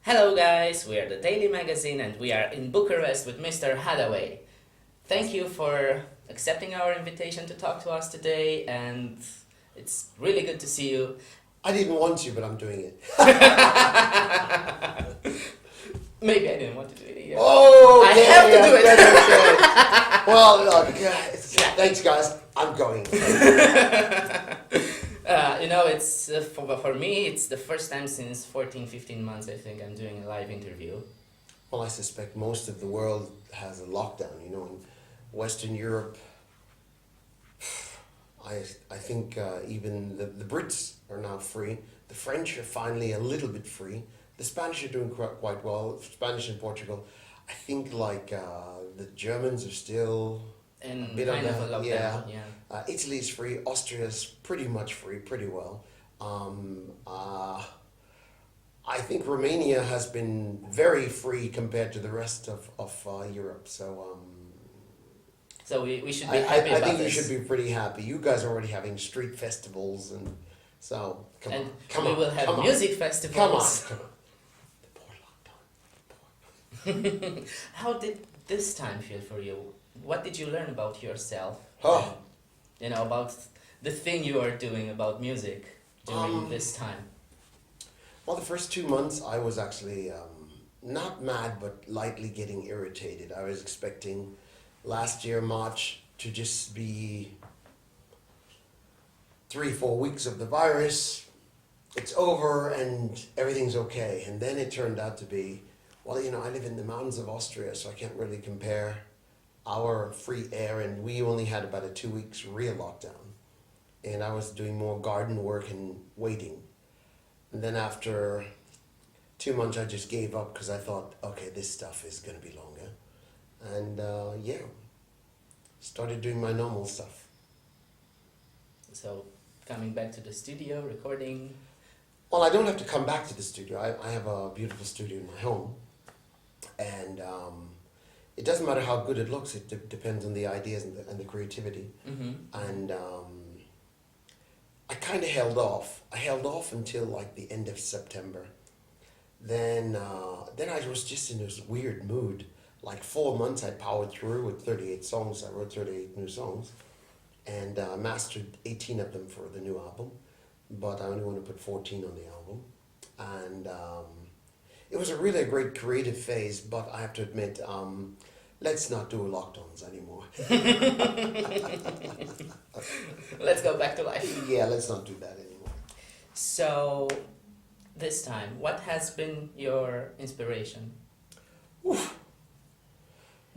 Hello guys, we are the Daily Magazine and we are in Bucharest with Mr. Haddaway. Thank you for accepting our invitation to talk to us today, and it's really good to see you. I didn't want to, but I'm doing it. Maybe I didn't want to do it either. Oh, I have to do it. Okay. Well, look, thanks guys, I'm going. It's for me, it's the first time since 14-15 months, I think, I'm doing a live interview. Well, I suspect most of the world has a lockdown, in Western Europe. I think even the Brits are now free. The French are finally a little bit free. The Spanish are doing quite well. Spanish and Portugal. I think the Germans are still And a bit kind of a lockdown, yeah. Italy's free. Austria's pretty much free, pretty well. I think Romania has been very free compared to the rest of Europe. So we should be happy I about think this. you should be pretty happy. You guys are already having street festivals, and so come And on, come we on, will have come music on. festivals. Come on. The poor lockdown. How did this time feel for you? What did you learn about yourself? Oh. And, about the thing you are doing about music during this time. Well, the first 2 months I was actually not mad, but lightly getting irritated. I was expecting last year, March, to just be 3-4 weeks of the virus. It's over and everything's okay. And then it turned out to be, well, I live in the mountains of Austria, so I can't really compare our free air, and we only had about a 2 weeks real lockdown. And I was doing more garden work and waiting. And then after 2 months, I just gave up because I thought, okay, this stuff is going to be longer. And started doing my normal stuff. So coming back to the studio, recording. Well, I don't have to come back to the studio. I have a beautiful studio in my home. And it doesn't matter how good it looks. It depends on the ideas and the creativity. Mm-hmm. And I kind of held off. I held off until the end of September. Then I was just in this weird mood. 4 months I powered through with 38 songs. I wrote 38 new songs and mastered 18 of them for the new album. But I only want to put 14 on the album. And it was a great creative phase, but I have to admit, let's not do lockdowns anymore. Let's go back to life. Yeah, let's not do that anymore. So this time, what has been your inspiration? Oof.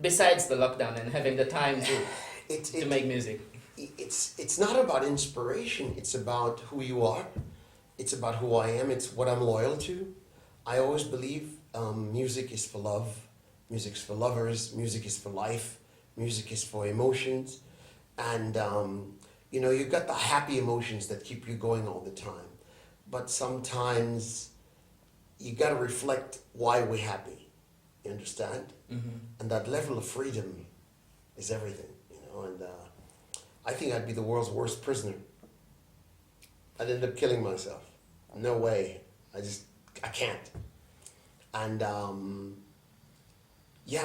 Besides the lockdown and having the time to make music. It's not about inspiration. It's about who you are. It's about who I am. It's what I'm loyal to. I always believe music is for love. Music is for lovers. Music is for life. Music is for emotions. And, you've got the happy emotions that keep you going all the time. But sometimes you got to reflect why we're happy. You understand? Mm-hmm. And that level of freedom is everything, and I think I'd be the world's worst prisoner. I'd end up killing myself. No way. I can't. And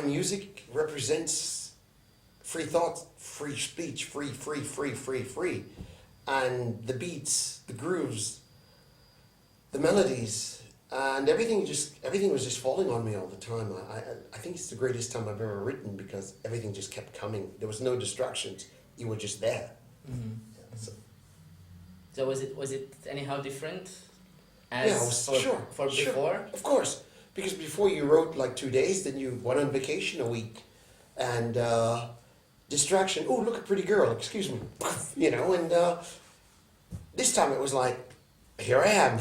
music represents free thought, free speech, free. And the beats, the grooves, the melodies, and everything was just falling on me all the time. I think it's the greatest time I've ever written because everything just kept coming. There was no distractions. You were just there. Mm-hmm. Yeah, So was it anyhow different for sure. before? Of course, because before you wrote 2 days, then you went on vacation a week, and distraction. Oh, look, a pretty girl. Excuse me. And this time it was here I am.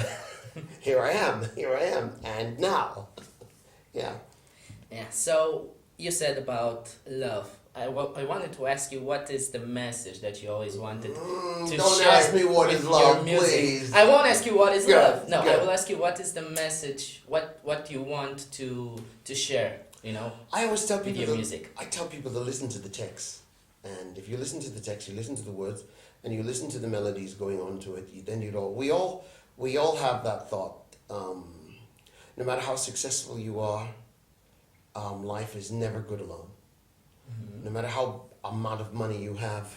Here I am, and now. Yeah. Yeah, so you said about love. I wanted to ask you, what is the message that you always wanted to don't share ask me what is with love, your music? please. I won't ask you what is love. No, yeah. I will ask you what is the message, what you want to share, I always tell with people your music. I tell people to listen to the text. And if you listen to the text, you listen to the words, and you listen to the melodies going on to it, then we all have that thought. no matter how successful you are, life is never good alone. No matter how amount of money you have,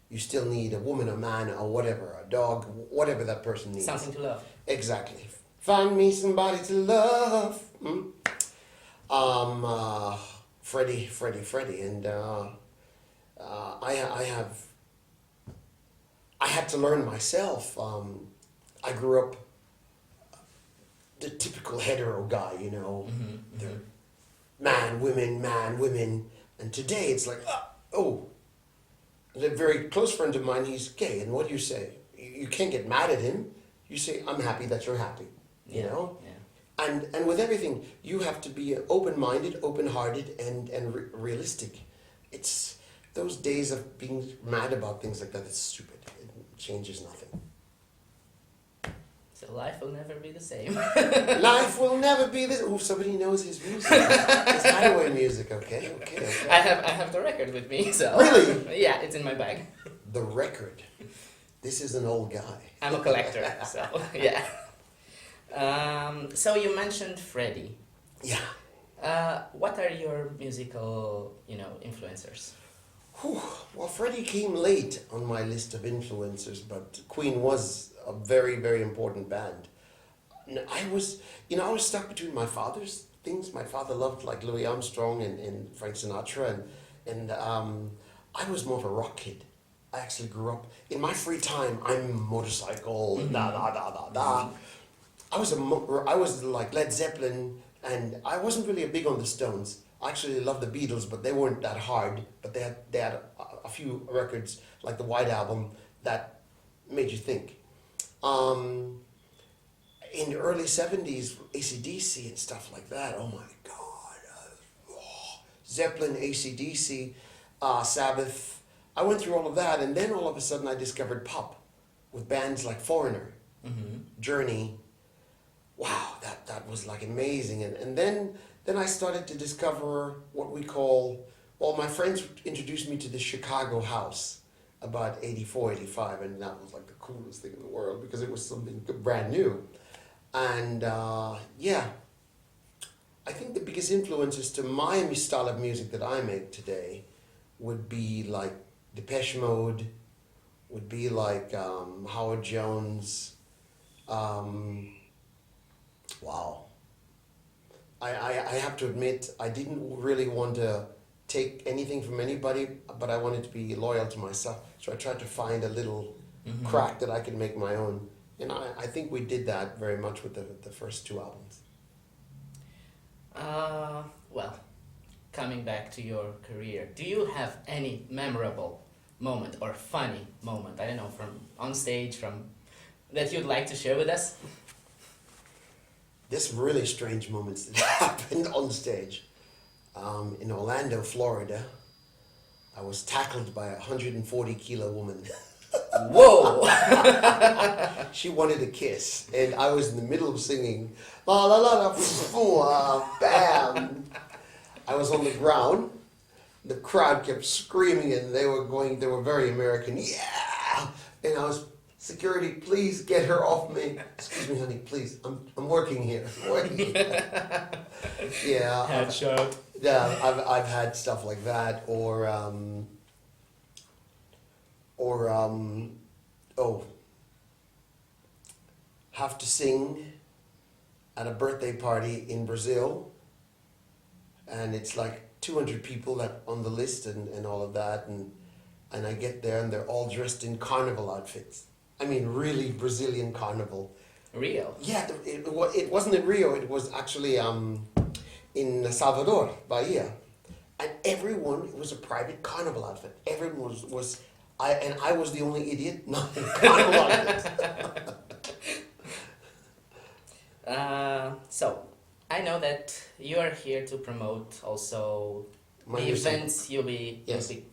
you still need a woman, a man, or whatever, a dog, whatever that person needs. Something to love. Exactly. Find me somebody to love. Freddie, and I had to learn myself. I grew up the typical hetero guy, you know, the man, women, and today it's like, a very close friend of mine, he's gay, and what do you say? You can't get mad at him. You say, I'm happy that you're happy, you know? Yeah. And with everything, you have to be open-minded, open-hearted, and realistic. It's those days of being mad about things like that, it's stupid. It changes nothing. So life will never be the same. Life will never be this. Oh, somebody knows his music. It's Haddaway music. Okay. I have the record with me. So really? Yeah, it's in my bag. The record. This is an old guy. I'm a collector. So yeah. So you mentioned Freddie. Yeah. What are your musical, influencers? Well, Freddie came late on my list of influencers, but Queen was a very, very important band. I was stuck between my father's things. My father loved like Louis Armstrong and Frank Sinatra, and I was more of a rock kid. I actually grew up in my free time. I'm motorcycle, I was like Led Zeppelin, and I wasn't really big on the Stones. I actually loved the Beatles, but they weren't that hard. But they had a few records like the White Album that made you think. In the early 70s, AC/DC and stuff like that, oh my God. Zeppelin, AC/DC, Sabbath. I went through all of that, and then all of a sudden I discovered pop with bands like Foreigner, Journey. Wow, that was like amazing. And then I started to discover what we call, well, my friends introduced me to the Chicago house about 84, 85, and that was like the coolest thing in the world because it was something brand new. And yeah, I think the biggest influences to my style of music that I make today would be like Depeche Mode, would be like Howard Jones. Wow. I have to admit, I didn't really want to take anything from anybody, but I wanted to be loyal to myself. So I tried to find a little crack that I could make my own. And I think we did that very much with the first two albums. Well, coming back to your career, do you have any memorable moment or funny moment, I don't know, from on stage, that you'd like to share with us? There's some really strange moments that happened on stage. In Orlando, Florida, I was tackled by a 140-kilo woman. Whoa! She wanted a kiss, and I was in the middle of singing, la la la la, bam. I was on the ground. The crowd kept screaming, and they were very American. Yeah! And I was, security, please get her off me. Excuse me, honey, please. I'm working here. Yeah. Headshot. Yeah, I've had stuff like that, or have to sing at a birthday party in Brazil, and it's like 200 people that on the list and all of that, and I get there and they're all dressed in carnival outfits. I mean, really Brazilian carnival. Rio? Yeah, it wasn't in Rio, it was actually in Salvador, Bahia. And everyone, it was a private carnival outfit. Everyone I was the only idiot not in carnival outfit. So, I know that you are here to promote also My the music. events you'll be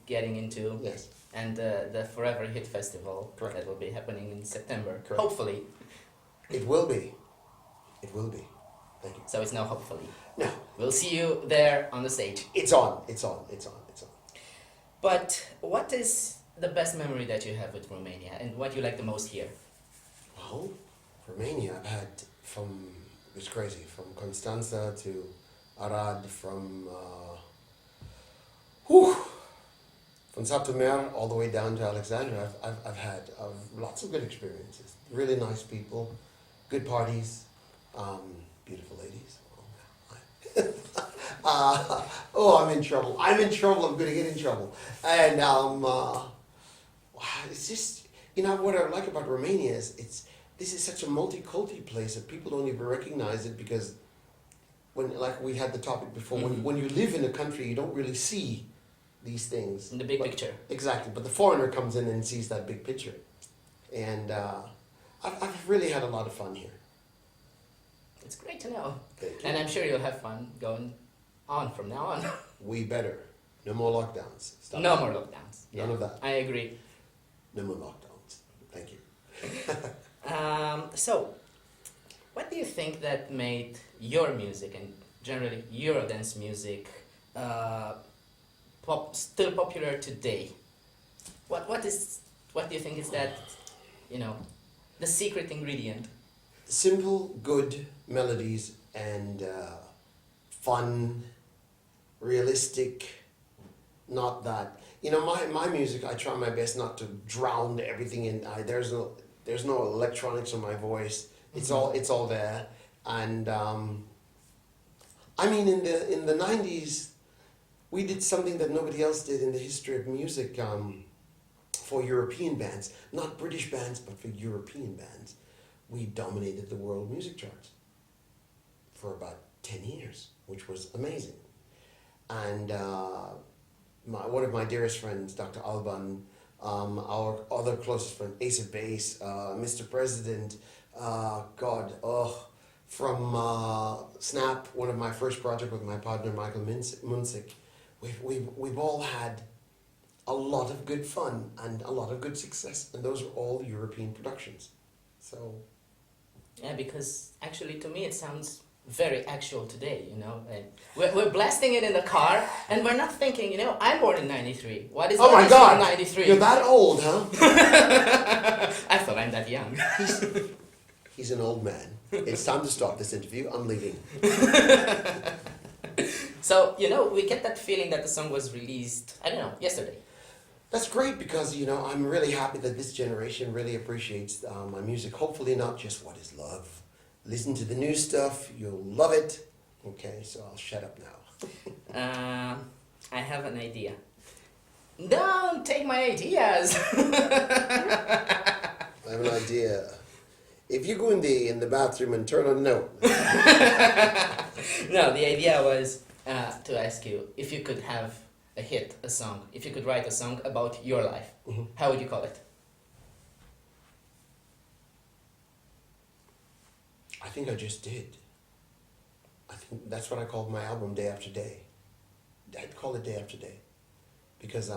getting into. Yes. And the Forever Hit Festival. Correct. That will be happening in September. Correct. Hopefully. It will be. It will be. Thank you. So it's no hopefully. No. We'll see you there on the stage. It's on. It's on. It's on. It's on. But what is the best memory that you have with Romania and what you like the most here? Well, Romania, I've had from It's crazy. From Constanza to Arad, from Satu all the way down to Alexandria. I've had lots of good experiences. Really nice people, good parties, beautiful ladies. I'm in trouble. I'm going to get in trouble. And it's just, what I like about Romania is this is such a multi-culti place that people don't even recognize it, because like we had the topic before, when you live in a country, you don't really see these things. In the big picture. Exactly. But the foreigner comes in and sees that big picture. And I've really had a lot of fun here. It's great to know. Thank you. And I'm sure you'll have fun going on from now on. We better. No more lockdowns. Stop. No more lockdowns. None of that. I agree. No more lockdowns. Thank you. So, what do you think that made your music and generally Eurodance music still popular today? What do you think is that, the secret ingredient? Simple, good melodies and fun, realistic, not that. My music, I try my best not to drown everything in. There's no electronics on my voice. It's all there. And in the 90s, we did something that nobody else did in the history of music for European bands. Not British bands, but for European bands. We dominated the world music charts for about 10 years, which was amazing. And one of my dearest friends, Dr. Alban, our other closest friend, Ace of Base, Mr. President, from Snap, one of my first projects with my partner, Michael Munsik, we've all had a lot of good fun and a lot of good success, and those are all European productions. So... Yeah, because actually to me it sounds very actual today, and we're blasting it in the car and we're not thinking, I'm born in 93. What is 93? You're that old, huh? I thought I'm that young. He's an old man. It's time to stop this interview. I'm leaving. So, we get that feeling that the song was released, yesterday. That's great, because, I'm really happy that this generation really appreciates my music. Hopefully not just what is love. Listen to the new stuff. You'll love it. Okay, so I'll shut up now. I have an idea. Don't take my ideas. I have an idea. If you go in the bathroom and turn on no. No, the idea was to ask you if you could have a song, if you could write a song about your life, how would you call it? I think I just did. I think that's what I called my album, Day After Day. I'd call it Day After Day. Because,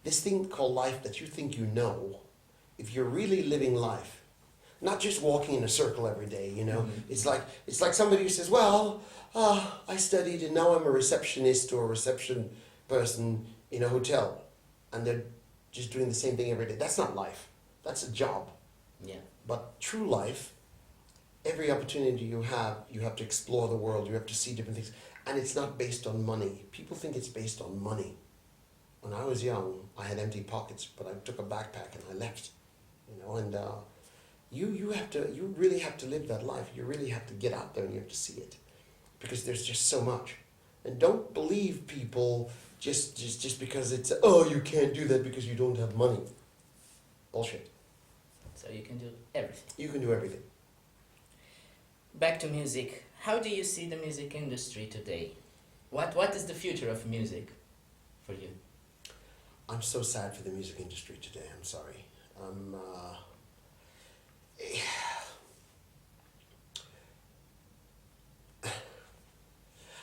this thing called life that you think you know, if you're really living life, not just walking in a circle every day, It's like somebody who says, well, I studied and now I'm a receptionist or a reception person in a hotel. And they're just doing the same thing every day. That's not life. That's a job. Yeah. But true life, every opportunity you have to explore the world, you have to see different things. And it's not based on money. People think it's based on money. When I was young, I had empty pockets, but I took a backpack and I left. And you really have to live that life. You really have to get out there and you have to see it. Because there's just so much. And don't believe people just because it's, you can't do that because you don't have money. Bullshit. So you can do everything. You can do everything. Back to music. How do you see the music industry today? What is the future of music for you? I'm so sad for the music industry today. I'm sorry.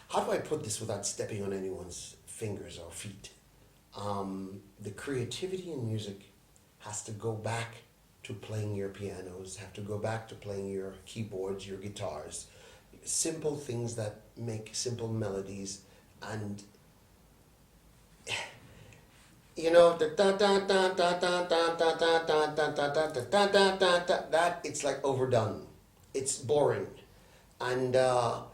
How do I put this without stepping on anyone's fingers or feet? The creativity in music has to go back to playing your pianos, have to go back to playing your keyboards, your guitars. Simple things that make simple melodies, and that it's like overdone. it's boring. And I'm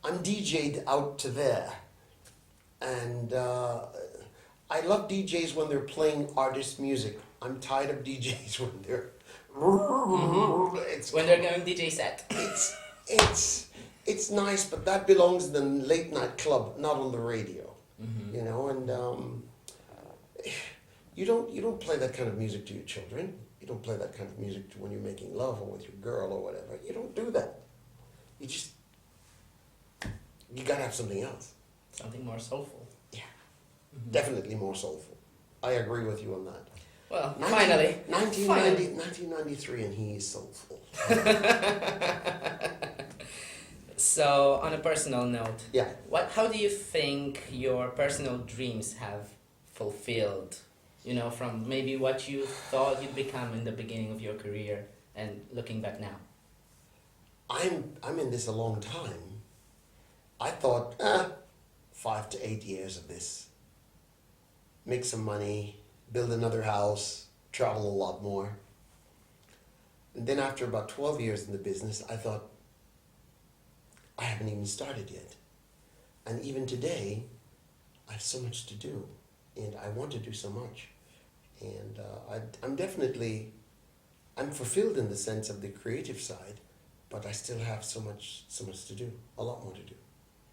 DJ'd out to there. And I love DJs when they're playing artist music. I'm tired of DJs when they're... When they're going DJ set. It's nice, but that belongs in the late night club, not on the radio. You know, and you don't play that kind of music to your children. You don't play that kind of music when you're making love or with your girl or whatever. You don't do that. You gotta have something else. Something more soulful. Yeah, definitely more soulful. I agree with you on that. Well, finally. 1993 and he is soulful. So, on a personal note, Yeah. How do you think your personal dreams have fulfilled? You know, from maybe what you thought you'd become in the beginning of your career and looking back now. I'm in this a long time. I thought 5 to 8 years of this. Make some money, build another house, travel a lot more. And then after about 12 years in the business, I thought, I haven't even started yet. And even today, I have so much to do. And I want to do so much. And I'm fulfilled in the sense of the creative side, but I still have so much to do, a lot more to do.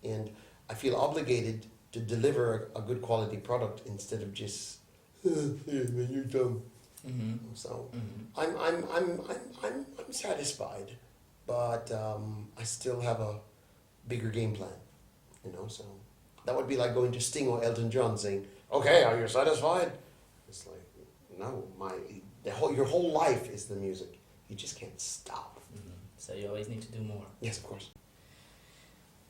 And I feel obligated to deliver a good quality product instead of just, you're dumb. So I'm satisfied, but I still have a bigger game plan, you know. So that would be like going to Sting or Elton John saying, "Okay, are you satisfied?" It's like, no, your whole life is the music. You just can't stop. So you always need to do more. Yes, of course.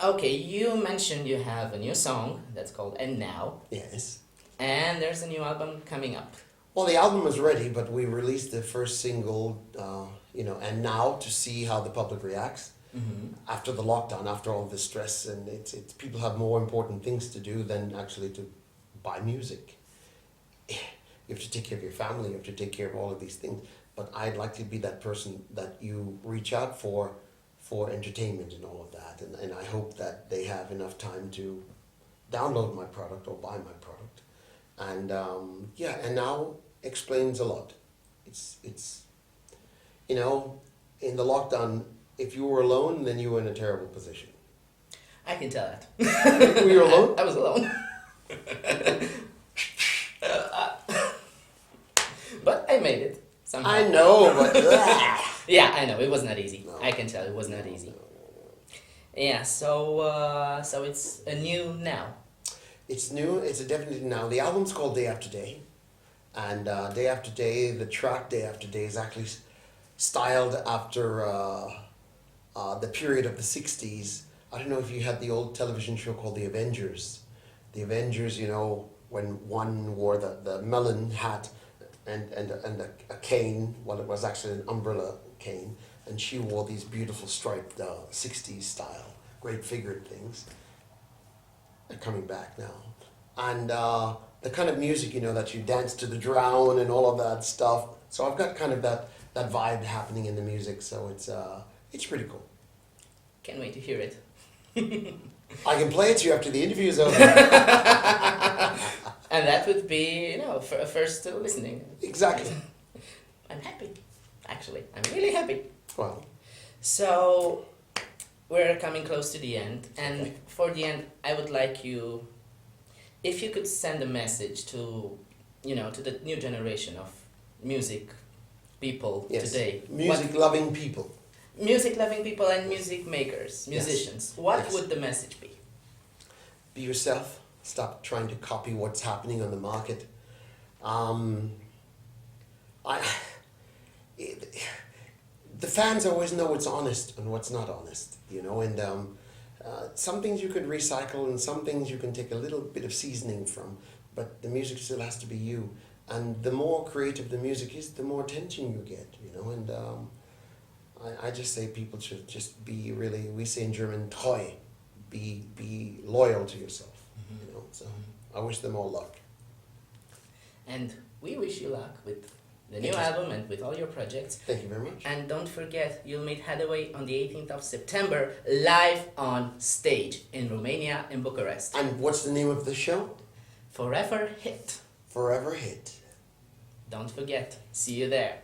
Okay, you mentioned you have a new song that's called "And Now." Yes. And there's a new album coming up. Well, the album is ready, but we released the first single, and now to see how the public reacts after the lockdown, after all the stress, and it's people have more important things to do than actually to buy music. You have to take care of your family, you have to take care of all of these things. But I'd like to be that person that you reach out for entertainment and all of that, and I hope that they have enough time to download my product or buy my product. And and now explains a lot. It's in the lockdown, if you were alone, then you were in a terrible position. I can tell that. Were you alone? I was alone. But I made it somehow. I know, but yeah, I know it was not easy. No. I can tell it was not easy. Yeah, so it's a new now. It's new. It's a definitely now. The album's called Day After Day, and Day After Day, the track Day After Day is actually styled after the period of the 60s. I don't know if you had the old television show called The Avengers. The Avengers, when one wore the melon hat and a cane, well, it was actually an umbrella cane, and she wore these beautiful striped 60s style, great figured things. They're coming back now. And the kind of music, that you dance to the drown and all of that stuff. So I've got kind of that vibe happening in the music, so it's pretty cool. Can't wait to hear it. I can play it to you after the interview is over. And that would be, for a first listening. Exactly. I'm happy, actually. I'm really happy. Well. So, we're coming close to the end. And okay. For the end, I would like you, if you could send a message to, to the new generation of music people today. Music-loving people. Music-loving people and music makers, musicians. Yes. What would the message be? Be yourself. Stop trying to copy what's happening on the market. The fans always know what's honest and what's not honest, and some things you can recycle and some things you can take a little bit of seasoning from, but the music still has to be you. And the more creative the music is, the more attention you get, and I just say people should just be really, we say in German, treu, be loyal to yourself, so I wish them all luck. And we wish you luck with the new album and with all your projects. Thank you very much. And don't forget, you'll meet Haddaway on the 18th of September live on stage in Romania, in Bucharest. And what's the name of the show? Forever Hit. Forever Hit. Don't forget. See you there.